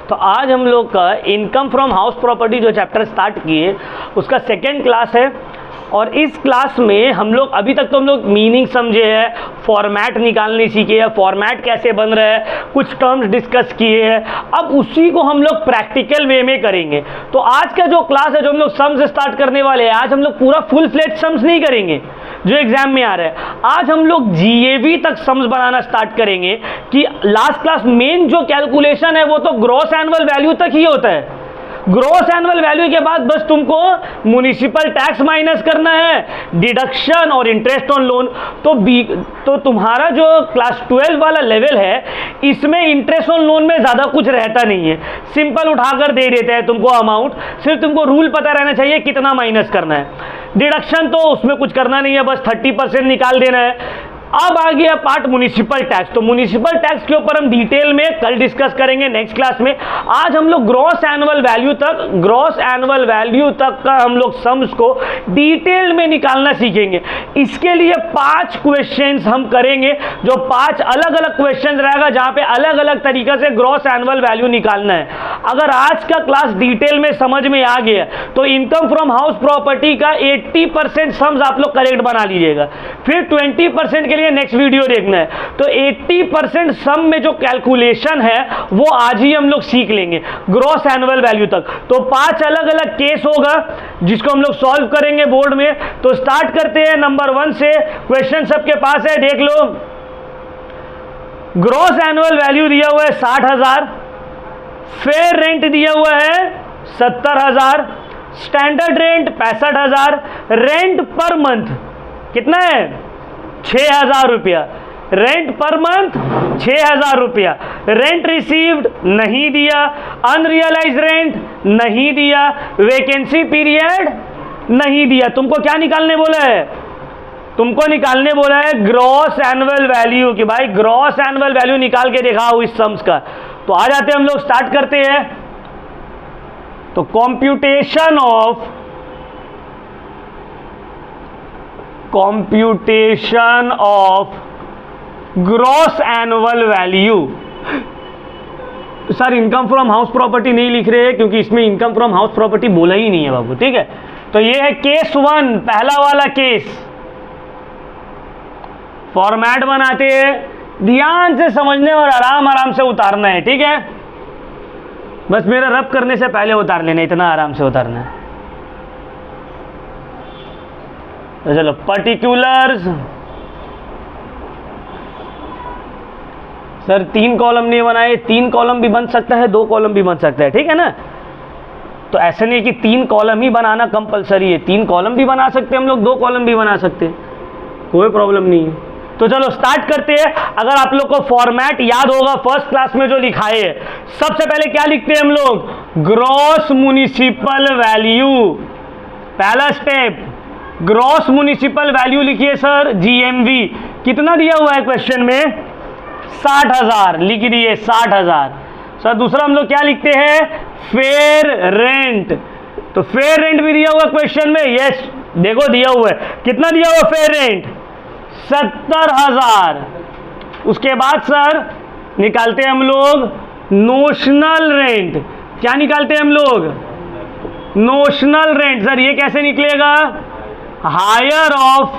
तो आज हम लोग का इनकम फ्रॉम हाउस प्रॉपर्टी जो चैप्टर स्टार्ट किए उसका सेकेंड क्लास है। और इस क्लास में हम लोग अभी तक तो हम लोग मीनिंग समझे हैं, फॉर्मेट निकालने सीखे हैं, फॉर्मेट कैसे बन रहा है, कुछ टर्म्स डिस्कस किए हैं। अब उसी को हम लोग प्रैक्टिकल वे में करेंगे। तो आज का जो क्लास है जो हम लोग सम्स स्टार्ट करने वाले हैं, आज हम लोग पूरा फुल फ्लेज सम्स नहीं करेंगे जो एग्जाम में आ रहा है। आज हम लोग जीएवी तक सम्स बनाना स्टार्ट करेंगे कि लास्ट क्लास मेन जो कैलकुलेशन है वो तो ग्रॉस एनुअल वैल्यू तक ही होता है। ग्रॉस एनुअल वैल्यू के बाद बस तुमको म्युनिसिपल टैक्स माइनस करना है, डिडक्शन और इंटरेस्ट ऑन लोन। तो तुम्हारा जो क्लास 12 वाला लेवल है इसमें इंटरेस्ट ऑन लोन में ज़्यादा कुछ रहता नहीं है, सिंपल उठाकर दे देते हैं तुमको अमाउंट, सिर्फ तुमको रूल पता रहना चाहिए कितना माइनस करना है। डिडक्शन तो उसमें कुछ करना नहीं है, बस 30% निकाल देना है। अब आ गया पार्ट म्युनिसिपल टैक्स। तो म्युनिसिपल टैक्स के ऊपर हम डिटेल में कल डिस्कस करेंगे नेक्स्ट क्लास में। आज हम लोग ग्रॉस एनुअल वैल्यू तक का हम लोग सम्स को डिटेल में निकालना सीखेंगे। इसके लिए 5 क्वेश्चंस हम करेंगे, जो 5 अलग अलग क्वेश्चंस रहेगा जहां पे अलग अलग तरीके से ग्रॉस एनुअल वैल्यू निकालना है। अगर आज का क्लास डिटेल में समझ में आ गया तो इनकम फ्रॉम हाउस प्रॉपर्टी का 80% सम्स आप लोग करेक्ट बना लीजिएगा, फिर 20% के लिए नेक्स्ट वीडियो देखना है। तो 80% सम में जो कैलकुलेशन है वो आज ही हम लोग सीख लेंगे ग्रॉस एनुअल वैल्यू तक। तो 5 अलग अलग केस होगा जिसको हम लोग सॉल्व करेंगे बोर्ड में। तो स्टार्ट करते हैं नंबर 1 से। क्वेश्चन सबके पास है, देख लो। ग्रॉस एनुअल वैल्यू दिया हुआ है 60,000, फेयर रेंट दिया हुआ है 70,000, standard rent 65,000, rent per month कितना है 6,000 रुपया, रेंट पर मंथ 6,000 रुपया, रेंट रिसीव्ड नहीं दिया, अनरियलाइज रेंट नहीं दिया, वैकेंसी पीरियड नहीं दिया। तुमको क्या निकालने बोला है? तुमको निकालने बोला है ग्रॉस एनुअल वैल्यू कि भाई ग्रॉस एनुअल वैल्यू निकाल के दिखाओ इस सम्स का। तो आ जाते हैं हम लोग, स्टार्ट करते हैं। तो computation of gross annual value. Sir income from house property नहीं लिख रहे हैं क्योंकि इसमें इनकम फ्रॉम हाउस प्रॉपर्टी बोला ही नहीं है बाबू, ठीक है। तो ये है केस 1, पहला वाला केस। फॉर्मेट बनाते हैं, ध्यान से समझने और आराम आराम से उतारना है, ठीक है। बस मेरा रब करने से पहले उतार लेना, इतना आराम से उतारना है। तो चलो, पर्टिकुलर्स। सर 3 कॉलम नहीं बनाए, 3 कॉलम भी बन सकता है, 2 कॉलम भी बन सकता है, ठीक है ना। तो ऐसे नहीं कि 3 कॉलम ही बनाना कंपलसरी है, 3 कॉलम भी बना सकते हैं हम लोग, 2 कॉलम भी बना सकते हैं, कोई प्रॉब्लम नहीं है। तो चलो स्टार्ट करते हैं। अगर आप लोग को फॉर्मेट याद होगा फर्स्ट क्लास में जो लिखाए है, सबसे पहले क्या लिखते हैं हम लोग? Gross municipal value. पहला स्टेप ग्रॉस म्युनिसिपल वैल्यू लिखिए सर, जीएमवी। कितना दिया हुआ है क्वेश्चन में? 60,000 लिख दिए, 60,000। सर दूसरा हम लोग क्या लिखते हैं? Fair rent. तो फेयर रेंट भी दिया हुआ क्वेश्चन में, यस देखो दिया हुआ है। कितना दिया हुआ फेयर रेंट? 70,000। उसके बाद सर निकालते हैं हम लोग नोशनल रेंट। क्या निकालते हैं हम लोग? Notional rent. सर ये कैसे निकलेगा? Higher of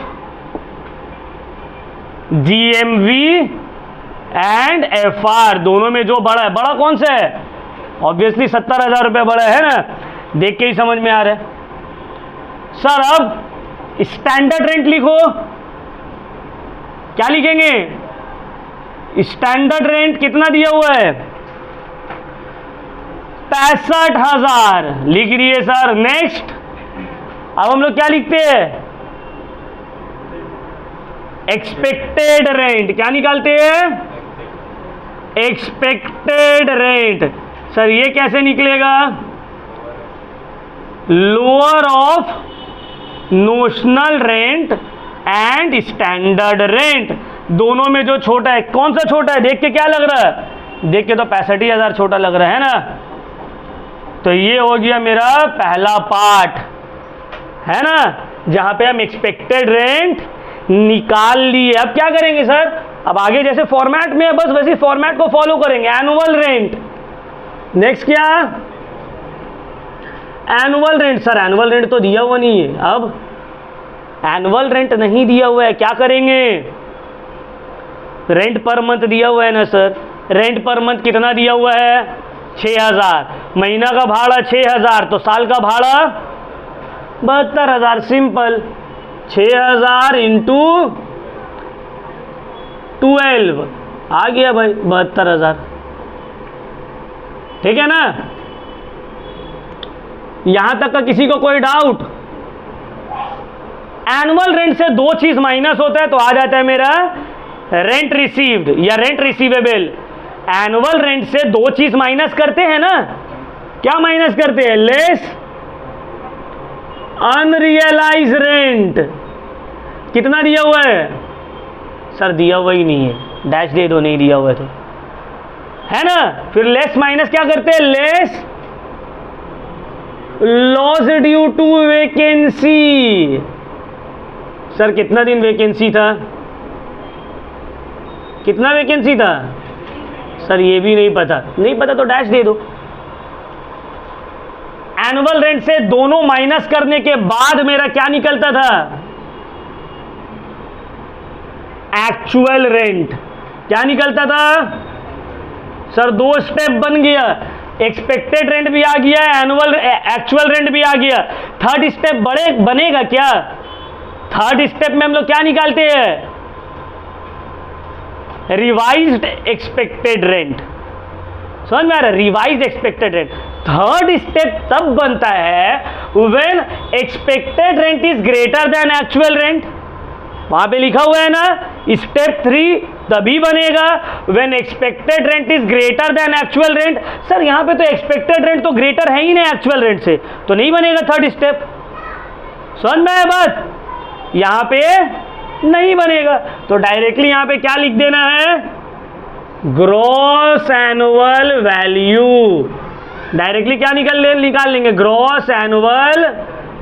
GMV and FR, दोनों में जो बड़ा है, बड़ा कौन सा है? ऑब्वियसली 70,000 रुपये बड़ा है ना, देख के ही समझ में आ रहा है। सर अब स्टैंडर्ड रेंट लिखो। क्या लिखेंगे? स्टैंडर्ड रेंट कितना दिया हुआ है? 65,000 लिख दिए सर। नेक्स्ट, अब हम लोग क्या लिखते हैं? Expected rent. क्या निकालते हैं? Expected rent. सर ये कैसे निकलेगा? Lower of notional rent and standard rent, दोनों में जो छोटा है, कौन सा छोटा है? देख के क्या लग रहा है? देख के तो 65,000 छोटा लग रहा है ना। तो ये हो गया मेरा पहला पार्ट, है ना, जहां पे हम एक्सपेक्टेड रेंट निकाल लिए। अब क्या करेंगे सर? अब आगे जैसे फॉर्मेट में है बस वैसे फॉर्मेट को फॉलो करेंगे। एनुअल रेंट नेक्स्ट क्या, annual rent. Sir annual rent तो दिया हुआ नहीं है, अब एनुअल रेंट नहीं दिया हुआ है, क्या करेंगे, रेंट पर मंथ दिया हुआ है ना सर, रेंट पर मंथ कितना दिया हुआ है, 6000, महीना का भाड़ा 6000, तो साल का भाड़ा 72,000, सिंपल, 6000 इंटू 12 आ गया भाई 72,000, ठीक है ना। यहां तक का किसी को कोई डाउट? एनुअल रेंट से दो चीज माइनस होता है तो आ जाता है मेरा रेंट रिसीव्ड या रेंट रिसीवेबल। एनुअल रेंट से दो चीज माइनस करते हैं ना, क्या माइनस करते हैं, लेस अनरियलाइज रेंट। कितना दिया हुआ है सर, दिया हुआ ही नहीं है, डैश दे दो, नहीं दिया हुआ है ना। फिर लेस माइनस क्या करते हैं, less loss due to vacancy. Sir कितना दिन वैकेंसी था, कितना वैकेंसी था सर, ये भी नहीं पता, नहीं पता तो डैश दे दो। एनुअल रेंट से दोनों माइनस करने के बाद मेरा क्या निकलता था, एक्चुअल रेंट। क्या निकलता था सर, दो स्टेप बन गया, एक्सपेक्टेड रेंट भी आ गया, एनुअल एक्चुअल रेंट भी आ गया। थर्ड स्टेप बनेगा क्या, थर्ड स्टेप में हम लोग क्या निकालते हैं, रिवाइज्ड एक्सपेक्टेड रेंट। समझ में आ रहा है, revised expected rent. Third step तब बनता है when expected rent is greater than actual rent. वहां पे लिखा हुआ है ना, स्टेप 3 तभी बनेगा when expected rent is greater than actual rent. Sir यहां पे तो एक्सपेक्टेड रेंट तो ग्रेटर है ही नहीं एक्चुअल रेंट से, तो नहीं बनेगा थर्ड स्टेप। समझ में आया बात, यहां पे नहीं बनेगा, तो डायरेक्टली यहां पे क्या लिख देना है, ग्रॉस एनुअल वैल्यू। डायरेक्टली क्या निकाल लेंगे, ग्रॉस एनुअल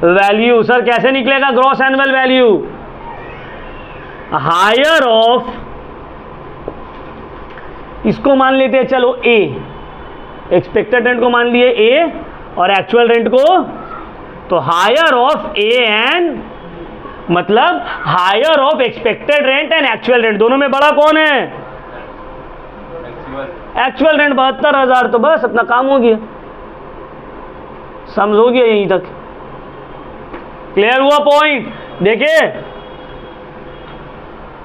वैल्यू। सर कैसे निकलेगा gross annual value, higher of, इसको मान लेते हैं चलो ए, एक्सपेक्टेड रेंट को मान लिए ए और एक्चुअल रेंट को, तो हायर ऑफ ए एंड, मतलब higher of expected rent and actual rent, दोनों में बड़ा कौन है, एक्चुअल रेंट 72,000, तो बस अपना काम हो गया, समझ हो गया यहीं तक, क्लियर हुआ पॉइंट। देखिए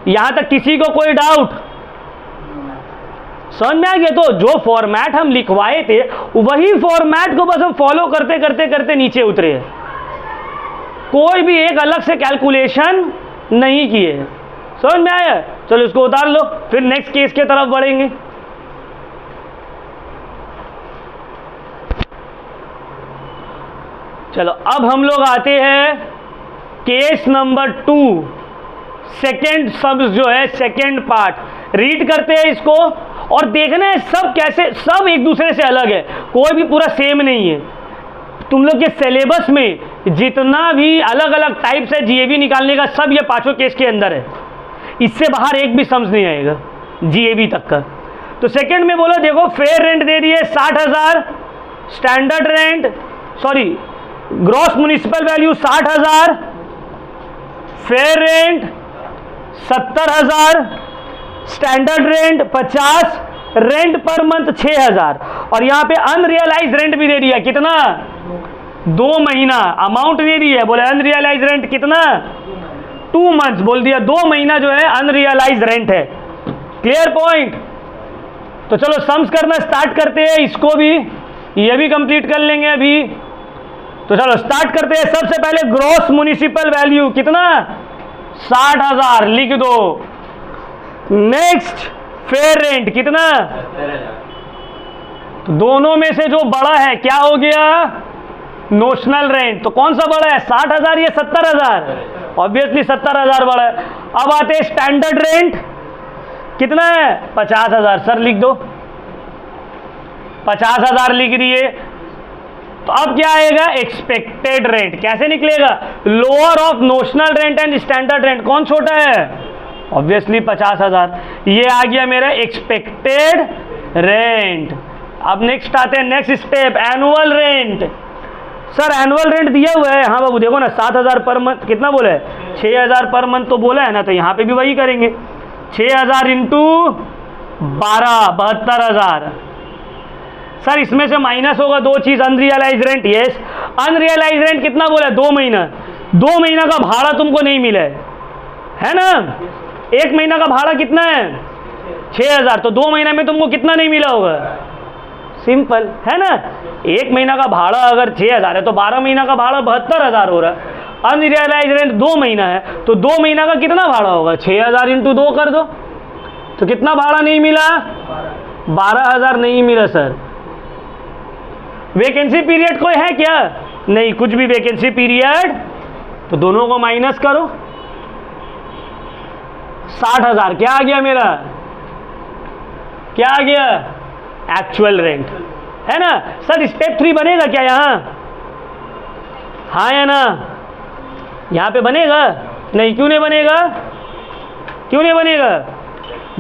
यहां तक किसी को कोई डाउट, समझ में आ गया। तो जो फॉर्मेट हम लिखवाए थे वही फॉर्मेट को बस हम फॉलो करते करते करते नीचे उतरे हैं, कोई भी एक अलग से कैलकुलेशन नहीं किए। समझ में आया, चलो इसको उतार लो, फिर नेक्स्ट केस के तरफ बढ़ेंगे। चलो अब हम लोग आते हैं केस नंबर 2, सेकेंड सब जो है, सेकेंड पार्ट रीड करते हैं इसको और देखना है सब कैसे, सब एक दूसरे से अलग है, कोई भी पूरा सेम नहीं है। तुम लोग के सिलेबस में जितना भी अलग अलग टाइप्स है जीएबी निकालने का, सब ये पांचों केस के अंदर है, इससे बाहर एक भी समझ नहीं आएगा जीएबी तक का। तो सेकंड में बोलो, देखो फेयर रेंट दे दिए 60,000, standard rent sorry gross municipal value 60,000, fair rent 70,000, standard rent 50, rent per month 6,000, और यहां पे अनरियलाइज रेंट भी दे दिया, कितना 2 महीना, अमाउंट दे दी है, बोले अनरियलाइज रेंट कितना 2 मंथ्स, बोल दिया 2 महीना जो है अनरियलाइज रेंट है। Clear point. तो चलो सम्स करना स्टार्ट करते हैं, इसको भी ये भी कंप्लीट कर लेंगे अभी। तो चलो स्टार्ट करते हैं। सबसे पहले ग्रॉस म्युनिसिपल वैल्यू कितना 60,000 लिख दो। नेक्स्ट फेयर रेंट कितना, तो दोनों में से जो बड़ा है क्या हो गया, नोशनल रेंट। तो कौन सा बड़ा है 60,000 या 70,000, ऑब्वियसली 70,000 बड़ा है। अब आते हैं स्टैंडर्ड रेंट कितना है 50,000, सर लिख दो 50,000 लिख दिए। तो अब क्या आएगा एक्सपेक्टेड रेंट, कैसे निकलेगा, lower of notional rent and standard rent, कौन छोटा है, ऑब्वियसली 50,000। ये आ गया मेरा एक्सपेक्टेड रेंट। अब नेक्स्ट आते हैं, next step annual rent. Sir annual rent दिया हुआ है, हाँ बाबू देखो ना 7,000 पर मंथ, कितना बोला है 6,000 पर मंथ तो बोला है ना, तो यहाँ पे भी वही करेंगे 6,000 इंटू 12 72,000। सर इसमें से माइनस होगा दो चीज़, unrealise rent, yes unrealise rent कितना बोला है 2 महीना, 2 महीना का भाड़ा तुमको नहीं मिला है ना, 1 महीना का भाड़ा कितना है 6,000, तो 2 महीना में तुमको कितना नहीं मिला होगा, सिंपल है ना। 1 महीना का भाड़ा अगर 6,000 है तो 12 महीना का भाड़ा 72,000 हो रहा है। अनरियलाइज रेंट 2 महीना है तो 2 महीना का कितना भाड़ा होगा, 6,000 इंटू 2 कर दो, तो कितना भाड़ा नहीं मिला 12,000 नहीं मिला सर। वैकेंसी पीरियड कोई है क्या, नहीं कुछ भी वैकेंसी पीरियड, तो दोनों को माइनस करो 60,000 क्या आ गया मेरा, क्या आ गया एक्चुअल रेंट है ना। सर स्टेप 3 बनेगा क्या यहाँ, हाँ या ना, यहाँ पे बनेगा नहीं, क्यों नहीं बनेगा, क्यों नहीं बनेगा,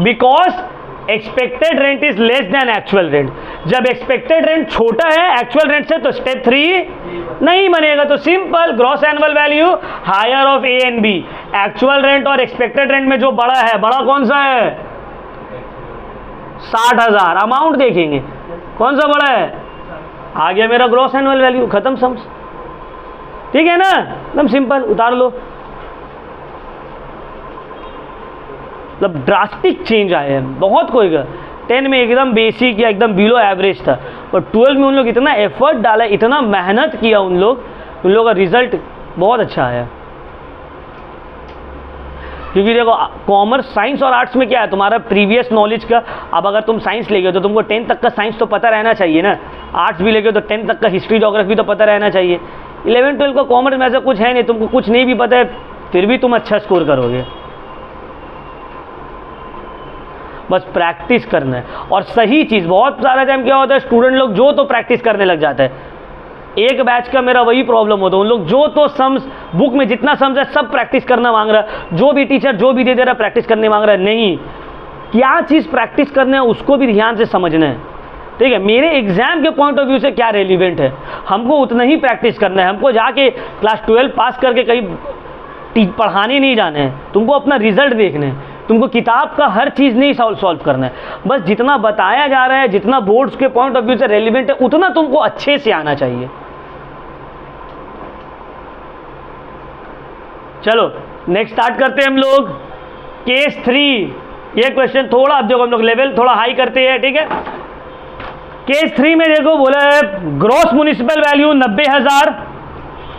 because expected rent is less than actual rent. जब एक्सपेक्टेड रेंट छोटा है एक्चुअल रेंट से तो स्टेप 3 नहीं बनेगा। तो simple gross annual value higher of A and B, actual rent और एक्सपेक्टेड रेंट में जो बड़ा है, बड़ा कौन सा है 60,000, अमाउंट देखेंगे कौन सा बड़ा है, आ गया मेरा ग्रॉस एनुअल वैल्यू, खत्म सम्स, ठीक है ना, एकदम सिंपल, उतार लो। मतलब ड्रास्टिक चेंज आए हैं बहुत, कोई का 10 में एकदम बेसिक या एकदम बिलो एवरेज था, और 12 में उन लोग इतना एफर्ट डाला, इतना मेहनत किया उन लोगों का रिजल्ट बहुत अच्छा आया। क्योंकि देखो कॉमर्स साइंस और आर्ट्स में क्या है, तुम्हारा प्रीवियस नॉलेज का, अब अगर तुम साइंस ले गए तो तुमको 10 तक का साइंस तो पता रहना चाहिए ना, आर्ट्स भी ले गए तो 10 तक का हिस्ट्री ज्योग्राफी तो पता रहना चाहिए। 11-12 का कॉमर्स में ऐसा कुछ है नहीं, तुमको कुछ नहीं भी पता है फिर भी तुम अच्छा स्कोर करोगे, बस प्रैक्टिस करना है। और सही चीज़, बहुत सारा टाइम क्या होता है स्टूडेंट लोग जो तो प्रैक्टिस करने लग जाता है, एक बैच का मेरा वही प्रॉब्लम होता है, उन लोग जो तो सम्स बुक में जितना सम्स है सब प्रैक्टिस करना मांग रहा है, जो भी टीचर जो भी दे रहा है प्रैक्टिस करने मांग रहा है, नहीं, क्या चीज़ प्रैक्टिस करना है उसको भी ध्यान से समझना है, ठीक है। मेरे एग्जाम के पॉइंट ऑफ व्यू से क्या रेलिवेंट है, हमको उतना ही प्रैक्टिस करना है, हमको जाके क्लास 12 पास करके कहीं पढ़ाने नहीं जाना है, तुमको अपना रिजल्ट देखना है, तुमको किताब का हर चीज़ नहीं सॉल्व करना है, बस जितना बताया जा रहा है, जितना बोर्ड्स के पॉइंट ऑफ व्यू से रेलिवेंट है उतना तुमको अच्छे से आना चाहिए। चलो नेक्स्ट स्टार्ट करते हैं हम लोग केस 3। ये क्वेश्चन थोड़ा, अब देखो हम लोग लेवल थोड़ा हाई करते हैं, ठीक है। केस 3 में देखो बोला है gross municipal value 90,000,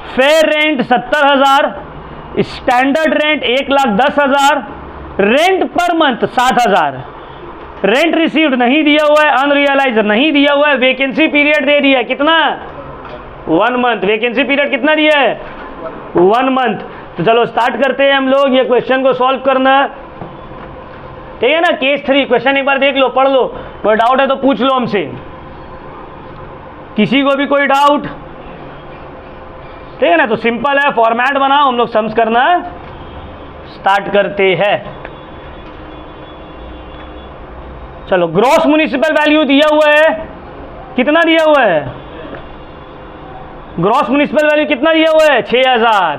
fair rent 70,000, standard rent 1,10,000, rent per month 7,000, rent received नहीं दिया हुआ है, अनरियलाइज नहीं दिया हुआ है, वैकेंसी पीरियड दे दिया है कितना 1 मंथ, वैकेंसी पीरियड कितना दिया है 1 मंथ। तो चलो स्टार्ट करते हैं हम लोग ये क्वेश्चन को सॉल्व करना, ठीक है ना। केस 3 क्वेश्चन एक बार देख लो, पढ़ लो, कोई डाउट है तो पूछ लो हमसे, किसी को भी कोई डाउट, ठीक है ना। तो सिंपल है, फॉर्मेट बनाओ, हम लोग सम्स करना स्टार्ट करते हैं। चलो ग्रॉस म्युनिसिपल वैल्यू दिया हुआ है, कितना दिया हुआ है ग्रॉस म्युनिसिपल वैल्यू कितना दिया हुआ है 6,000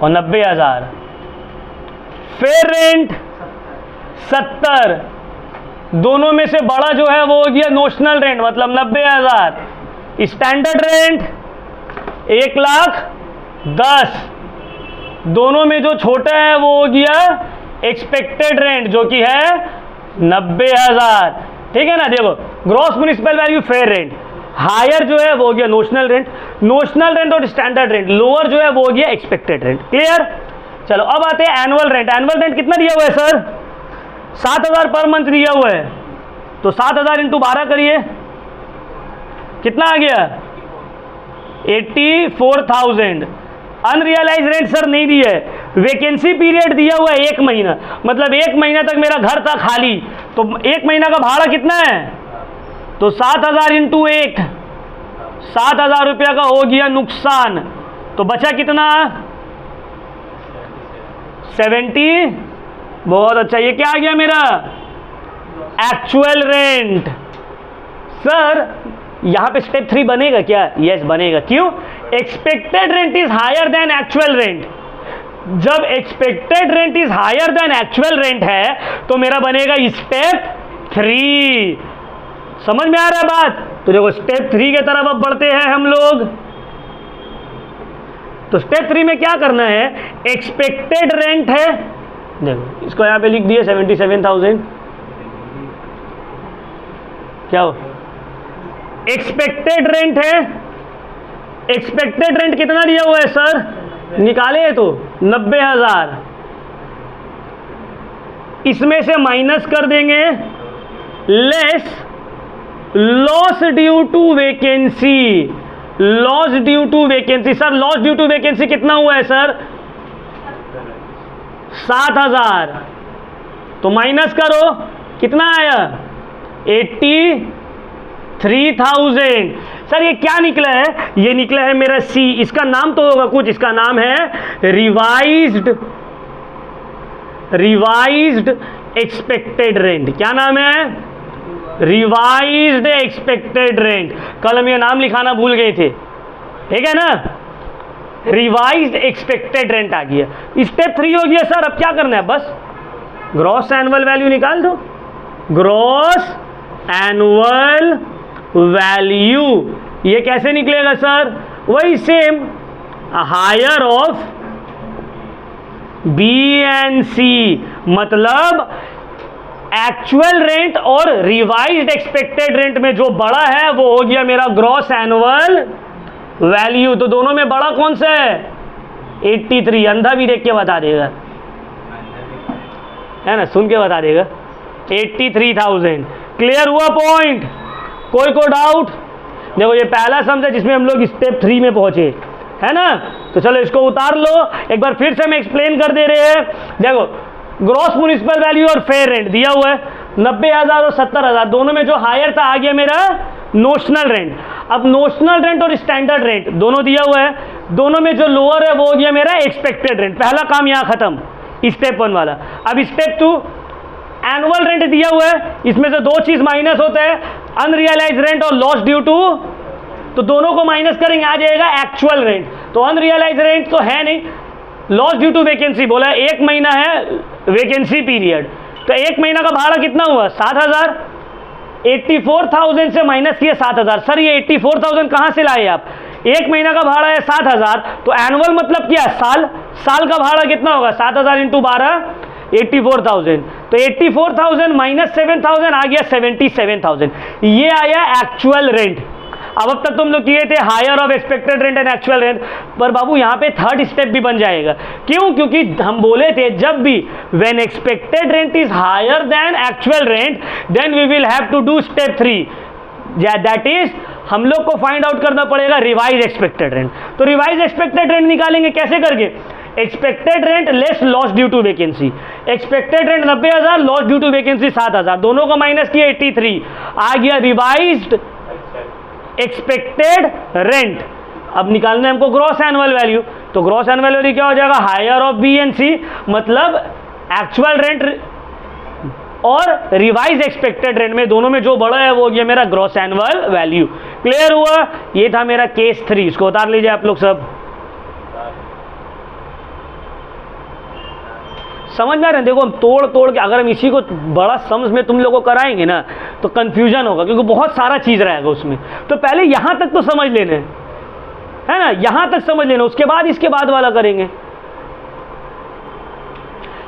और 90,000, फेयर रेंट 70, दोनों में से बड़ा जो है वो हो गया नोशनल रेंट मतलब 90,000, स्टैंडर्ड रेंट 1,10,000, दोनों में जो छोटा है वो हो गया एक्सपेक्टेड रेंट जो कि है 90,000, ठीक है ना। देखो gross municipal value fair rent, higher जो है वो हो गया नोशनल रेंट, नोशनल रेंट और स्टैंडर्ड रेंट, लोअर जो है वो हो गया एक्सपेक्टेड रेंट, क्लियर। चलो अब आते हैं एनुअल रेंट। एनुअल रेंट कितना दिया हुआ है सर 7,000 पर मंथ दिया हुआ है, तो 7,000 इंटू 12 करिए, कितना आ गया 84,000। अनरियलाइज रेंट सर नहीं दिया है, वैकेंसी पीरियड दिया हुआ है 1 महीना, मतलब 1 महीना तक मेरा घर था खाली, तो 1 महीना का भाड़ा कितना है, तो 7,000 इंटू 1, 7,000 रुपया का हो गया नुकसान, तो बचा कितना 70। बहुत अच्छा, ये क्या आ गया मेरा एक्चुअल रेंट सर यहाँ पे स्टेप 3 बनेगा क्या? यस बनेगा। क्यों? Expected rent is higher than actual rent. जब expected rent is higher than actual rent है तो मेरा बनेगा स्टेप 3। समझ में आ रहा है बात? तो देखो स्टेप 3 की तरफ अब बढ़ते हैं हम लोग। तो स्टेप 3 में क्या करना है? एक्सपेक्टेड रेंट है, देखो इसको यहां पे लिख दिए 77,000। क्या हो? एक्सपेक्टेड रेंट है। एक्सपेक्टेड रेंट कितना दिया हुआ है सर? निकाले तो 90,000। इसमें से माइनस कर देंगे less loss due to vacancy. Loss due to vacancy, sir loss due to vacancy कितना हुआ है सर? 7,000। तो माइनस करो, कितना आया? 83,000। सर ये क्या निकला है? ये निकला है मेरा सी। इसका नाम तो होगा कुछ, इसका नाम है रिवाइज्ड एक्सपेक्टेड रेंट। क्या नाम है? Revised expected rent. कल हम ये नाम लिखाना भूल गए थे, ठीक है ना? रिवाइज्ड एक्सपेक्टेड रेंट आ गया। स्टेप 3 हो गया सर। अब क्या करना है? बस ग्रॉस एनुअल वैल्यू निकाल दो। ग्रॉस एनुअल वैल्यू ये कैसे निकलेगा सर? वही same, higher of B and C, मतलब एक्चुअल रेंट और रिवाइज्ड एक्सपेक्टेड रेंट में जो बड़ा है वो हो गया मेरा ग्रॉस एनुअल वैल्यू। तो दोनों में बड़ा कौन सा है? 83। अंधा भी देख के बता देगा, है ना, सुन के बता देगा। 83,000। क्लियर हुआ पॉइंट? कोई को डाउट? देखो ये पहला सम है जिसमें हम लोग स्टेप 3 में पहुंचे, है ना? तो चलो इसको उतार लो, एक बार फिर से हम एक्सप्लेन कर दे रहे हैं। देखो ग्रॉस म्युनिसिपल वैल्यू और फेयर रेंट दिया हुआ है 90,000 और 70,000। दोनों में जो हायर था आ गया मेरा नोशनल रेंट। अब नोशनल रेंट और स्टैंडर्ड रेंट दोनों दिया हुआ है, दोनों में जो लोअर है वो हो गया मेरा एक्सपेक्टेड रेंट। पहला काम यहाँ खत्म, स्टेप 1 वाला। अब स्टेप 2 एनुअल रेंट दिया हुआ है, इसमें से दो चीज माइनस होता है, अनरियलाइज रेंट और लॉस ड्यू टू। तो दोनों को माइनस करेंगे, आ जाएगा एक्चुअल रेंट। तो अनरियलाइज रेंट तो है नहीं, लॉस ड्यू टू वैकेंसी बोला 1 महीना है वैकेंसी पीरियड, तो 1 महीना का भाड़ा कितना हुआ? 7,000। 84,000 से माइनस किया 7,000। सर ये 84,000 कहां से लाए आप? 1 महीना का भाड़ा है 7,000, तो एनुअल मतलब क्या? साल। साल का भाड़ा कितना होगा? 7,000 इंटू 12, 84,000। तो 84,000 माइनस 7,000 आ गया 77,000। ये आया एक्चुअल रेंट। अब तक तुम लोग किए थे higher of expected rent and actual rent, पर बाबू यहाँ पे थर्ड स्टेप भी बन जाएगा। क्यों? क्योंकि हम बोले थे जब भी when expected rent is higher than actual rent then we will have to do step 3, that is हम लोग को फाइंड आउट करना पड़ेगा रिवाइज एक्सपेक्टेड रेंट। तो रिवाइज एक्सपेक्टेड रेंट निकालेंगे कैसे करके? Expected rent less loss due to vacancy. Expected rent 90,000, loss due to vacancy 7,000, दोनों को माइनस किया 83, आ गया रिवाइज्ड एक्सपेक्टेड रेंट। अब निकालना है हमको ग्रॉस एनुअल वैल्यू। तो ग्रॉस एनुअल वैल्यू क्या हो जाएगा? Higher of B and C, मतलब एक्चुअल रेंट और रिवाइज एक्सपेक्टेड रेंट में दोनों में जो बड़ा है वो हो गया मेरा ग्रॉस एनुअल वैल्यू। क्लियर हुआ? ये था मेरा केस 3। इसको उतार लीजिए आप लोग सब। समझ में आ रहे हैं? देखो हम तोड़ के अगर हम इसी को बड़ा समझ में तुम लोगों को कराएंगे ना तो कंफ्यूजन होगा, क्योंकि बहुत सारा चीज रहेगा उसमें। तो पहले यहां तक तो समझ लेना है ना, यहां तक समझ लेना, उसके बाद इसके बाद वाला करेंगे।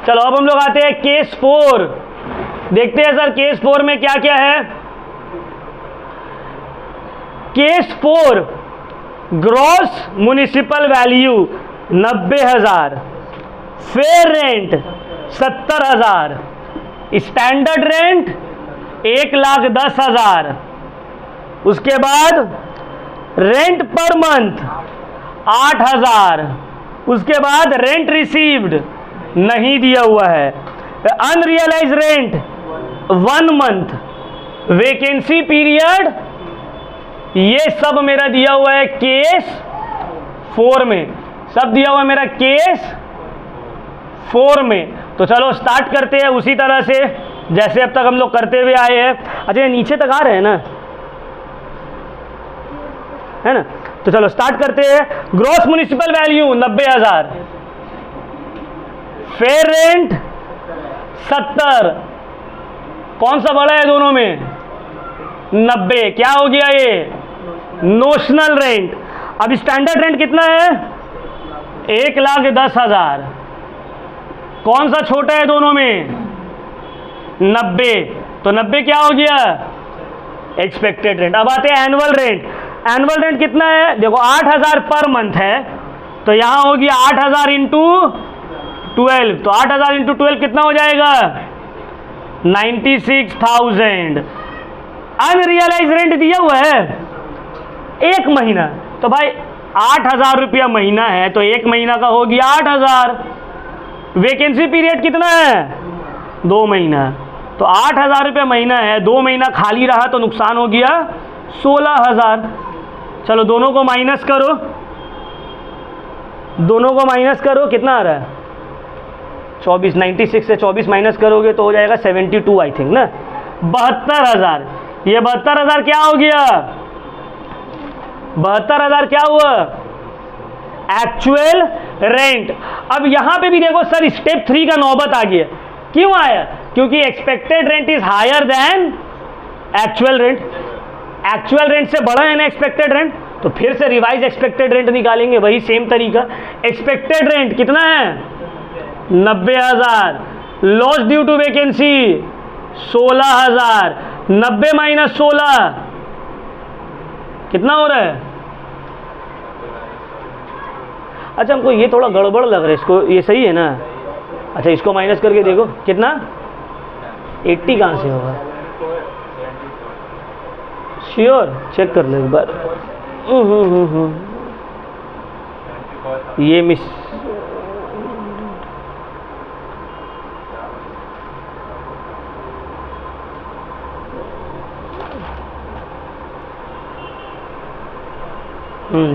चलो अब हम लोग आते हैं केस 4। देखते हैं सर केस 4 में क्या क्या है। Case 4 gross municipal value 90,000, fair rent 70,000, standard rent 1,10,000, उसके बाद रेंट पर मंथ 8,000, उसके बाद रेंट रिसीव्ड नहीं दिया हुआ है, unrealise rent 1 month, vacancy period, ये सब मेरा दिया हुआ है केस 4 में, सब दिया हुआ है मेरा केस 4 में। तो चलो स्टार्ट करते हैं उसी तरह से जैसे अब तक हम लोग करते हुए आए हैं। अच्छा नीचे तक आ रहे हैं ना? है ना। तो चलो स्टार्ट करते हैं। Gross municipal value 90,000, fair rent 70, कौन सा बड़ा है दोनों में? 90। क्या हो गया ये? Notional rent. अब स्टैंडर्ड रेंट कितना है? 1,10,000। कौन सा छोटा है दोनों में? 90। तो 90 क्या हो गया? Expected rent. अब आते हैं एनुअल रेंट। एनुअल रेंट कितना है? देखो 8,000 पर मंथ है, तो यहां हो गया 8,000 इंटू 12। तो 8,000 इंटू 12 कितना हो जाएगा? 96,000। अनरियलाइज रेंट दिया हुआ है 1 महीना, तो भाई 8,000 रुपया महीना है, तो 1 महीना का हो गया 8,000। वैकेंसी पीरियड कितना है? 2 महीना। तो 8,000 रुपया महीना है, 2 महीना खाली रहा तो नुकसान हो गया 16,000। चलो दोनों को माइनस करो, दोनों को माइनस करो, कितना आ रहा है? 24। 96 से 24 माइनस करोगे तो हो जाएगा 72 आई थिंक ना, 72,000। ये 72,000 क्या हो गया? 72,000 क्या हुआ? Actual rent. अब यहां पे भी देखो सर स्टेप 3 का नौबत आ गया। क्यों आया? क्योंकि expected rent is higher than actual rent. Actual rent से बड़ा है ना एक्सपेक्टेड रेंट, तो फिर से रिवाइज एक्सपेक्टेड रेंट निकालेंगे, वही सेम तरीका। एक्सपेक्टेड रेंट कितना है? 90,000। Loss due to vacancy 16,000। 90 minus 16 कितना हो रहा है? अच्छा हमको ये थोड़ा गड़बड़ लग रहा है, इसको ये सही है ना? अच्छा इसको माइनस करके देखो कितना? 80 कहाँ से होगा? श्योर चेक कर लो एक बार। ये मिस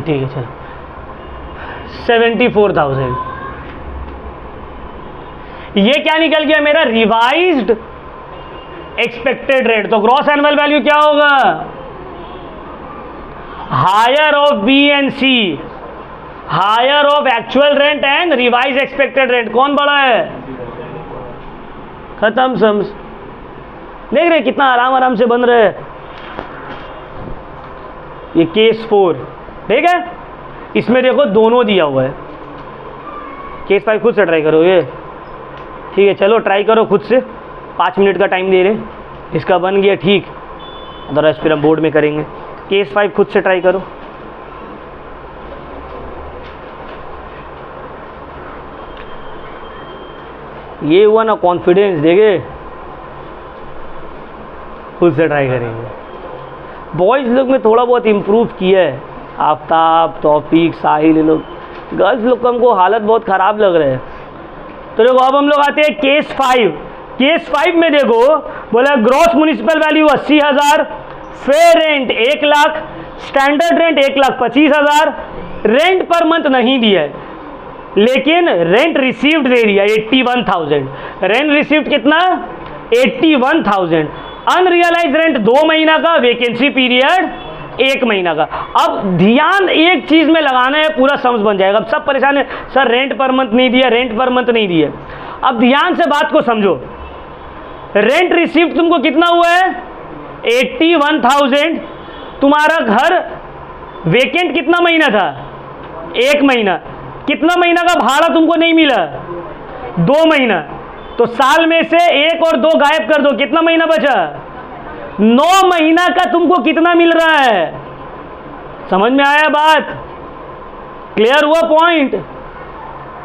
ठीक है चलो 74,000। ये क्या निकल गया मेरा? Revised expected rate. तो ग्रॉस एनुअल वैल्यू क्या होगा? Higher of B and C, higher of actual rent and revise expected rent. कौन बड़ा है? खत्म समझ। देख रहे कितना आराम आराम से बन रहे हैं। ये केस 4 ठीक है, इसमें देखो दोनों दिया हुआ है। केस 5 खुद से ट्राई करो ये, ठीक है चलो ट्राई करो खुद से, 5 मिनट का टाइम दे रहे। इसका बन गया ठीक, अदरवाइज फिर हम बोर्ड में करेंगे। केस 5 खुद से ट्राई करो। ये हुआ ना कॉन्फिडेंस, देखे खुद से ट्राई करेंगे। बॉयज़ लोग में थोड़ा बहुत इम्प्रूव किया है, आफ्ताब, तौफीक, साहिल, ये लोग। गर्ल्स लोग का हमको हालत बहुत ख़राब लग रहा है। तो देखो अब हम लोग आते हैं केस 5। केस 5 में देखो बोला gross municipal value 80,000, fair rent 1 lakh, standard rent 1,25,000। Rent per month नहीं दिया है, लेकिन रेंट रिसीव्ड दे दिया 81,000। रेंट रिसीव्ड कितना? 81,000। अनरियलाइज रेंट 2 महीना का, वैकेंसी पीरियड 1 महीना का। अब ध्यान एक चीज में लगाना है, पूरा समझ बन जाएगा। अब सब परेशान है सर रेंट पर मंथ नहीं दिया, रेंट पर मंथ नहीं दिया। अब ध्यान से बात को समझो। रेंट रिसीव्ड तुमको कितना हुआ है? 81,000। तुम्हारा घर वेकेंट कितना महीना था? 1 महीना। कितना महीना का भाड़ा तुमको नहीं मिला? 2 महीना। तो साल में से 1 और 2 गायब कर दो, कितना महीना बचा? 9 महीना का तुमको कितना मिल रहा है? समझ में आया बात? क्लियर हुआ पॉइंट?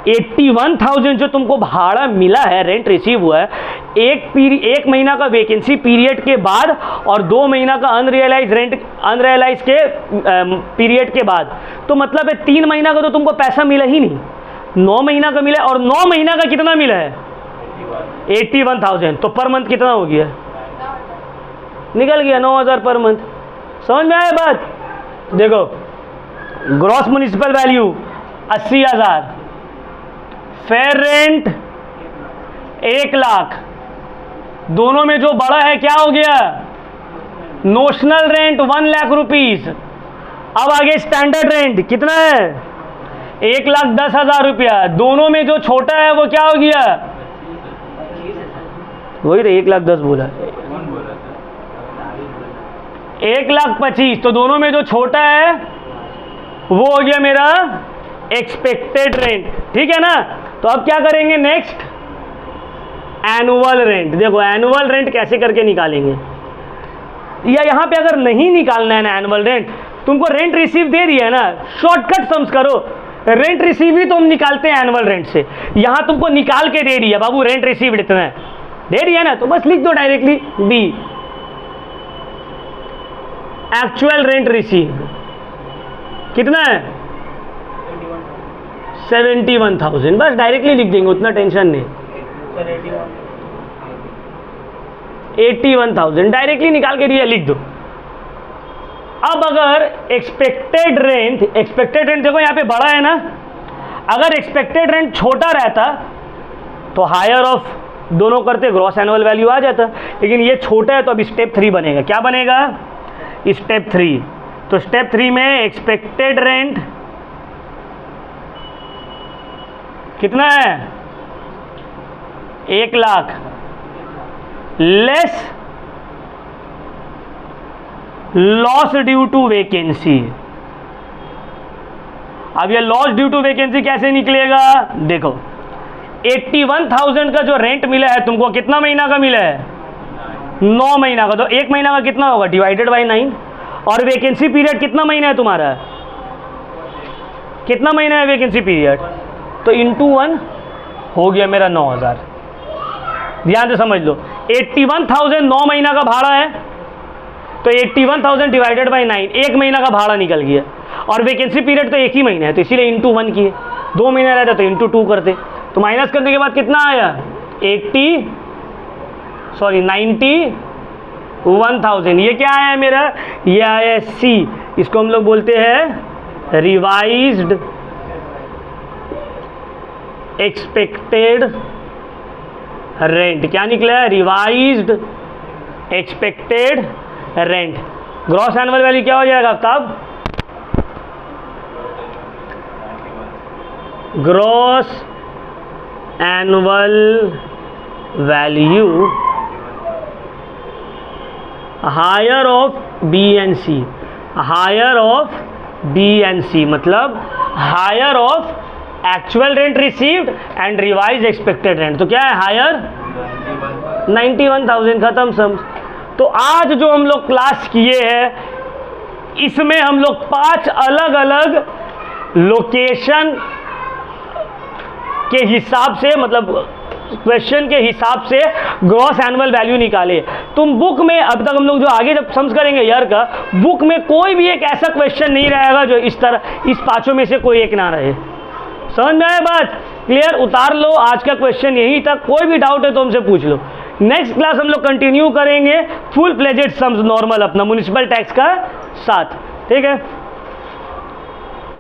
81,000 जो तुमको भाड़ा मिला है, रेंट रिसीव हुआ है, 1 महीना का वैकेंसी पीरियड के बाद और 2 महीना का अनरियलाइज रेंट, अनरियलाइज के पीरियड के बाद। तो मतलब है 3 महीना का तो तुमको पैसा मिला ही नहीं, 9 महीना का मिला। और 9 महीना का कितना मिला है? 81,000। तो पर मंथ कितना हो गया? निकल गया 9,000 पर मंथ। समझ में आया बात? देखो gross municipal value 80,000, fair rent 1 lakh, दोनों में जो बड़ा है क्या हो गया? नोशनल रेंट 1 लाख रुपीस, अब आगे स्टैंडर्ड रेंट कितना है? 1,10,000 रुपया। दोनों में जो छोटा है वो क्या हो गया? वही रे 1,10,000 बोला, 1,25,000। तो दोनों में जो छोटा है वो हो गया मेरा एक्सपेक्टेड रेंट, ठीक है ना। तो अब क्या करेंगे नेक्स्ट? Annual rent. देखो एनुअल रेंट कैसे करके निकालेंगे, या यहाँ पे अगर नहीं निकालना है ना एनुअल रेंट, तुमको रेंट रिसीव दे दिया है ना, शॉर्टकट सम्स करो, रेंट रिसीव ही तो हम निकालते हैं एनुअल रेंट से। यहाँ तुमको निकाल के दे दिया बाबू रेंट रिसीव्ड इतना है, दे दिया ना, तो बस लिख दो directly B actual rent receive कितना है? 71,000। बस डायरेक्टली लिख देंगे, उतना टेंशन नहीं। 81,000 डायरेक्टली निकाल के दिया, लिख दो। अब अगर एक्सपेक्टेड रेंट देखो यहाँ पे बड़ा है ना, अगर एक्सपेक्टेड रेंट छोटा रहता तो हायर ऑफ दोनों करते ग्रॉस एनुअल वैल्यू आ जाता, लेकिन ये छोटा है तो अब स्टेप 3 बनेगा। क्या बनेगा? स्टेप 3। तो स्टेप 3 में एक्सपेक्टेड रेंट कितना है? 1,00,000 less loss due to vacancy. अब ये लॉस ड्यू टू वैकेंसी कैसे निकलेगा? देखो 81,000 का जो रेंट मिला है तुमको, कितना महीना का मिला है? 9 महीना का। तो 1 महीना का कितना होगा? Divided by 9। और वैकेंसी पीरियड कितना महीना है तुम्हारा? कितना महीना है वैकेंसी पीरियड? तो इंटू 1 हो गया मेरा 9,000। ध्यान से समझ लो, 81,000 9 महीना का भाड़ा है, तो 81,000 डिवाइडेड बाई 9 1 महीना का भाड़ा निकल गया। और वैकेंसी पीरियड तो 1 ही महीना है, तो इसीलिए इंटू 1 किए। 2 महीना रहता तो इंटू 2 करते। तो माइनस करने के बाद कितना आया? 91,000। ये क्या आया मेरा? ये आया सी। इसको हम लोग बोलते हैं रिवाइज्ड एक्सपेक्टेड रेंट। क्या निकला है? Revised expected rent. Gross annual value क्या हो जाएगा तब? Gross annual value higher of B and C. Higher of B and C मतलब higher of actual rent received and revise expected rent. तो क्या है? हायर 91,000। खत्म सम। तो आज जो हम लोग क्लास किए हैं इसमें हम लोग 5 अलग अलग लोकेशन के हिसाब से, मतलब क्वेश्चन के हिसाब से ग्रॉस एनुअल वैल्यू निकाले। तुम बुक में अब तक हम लोग जो आगे जब समझ करेंगे यार का, बुक में कोई भी एक ऐसा क्वेश्चन नहीं रहेगा जो इस तरह इस 5 में से कोई एक ना रहे। समझ में आया बात? क्लियर? उतार लो आज का क्वेश्चन यहीं तक। कोई भी डाउट है तो हमसे पूछ लो। नेक्स्ट क्लास हम लोग कंटिन्यू करेंगे फुल प्लेजेड सम्स नॉर्मल अपना म्युनिसिपल टैक्स का साथ। ठीक है?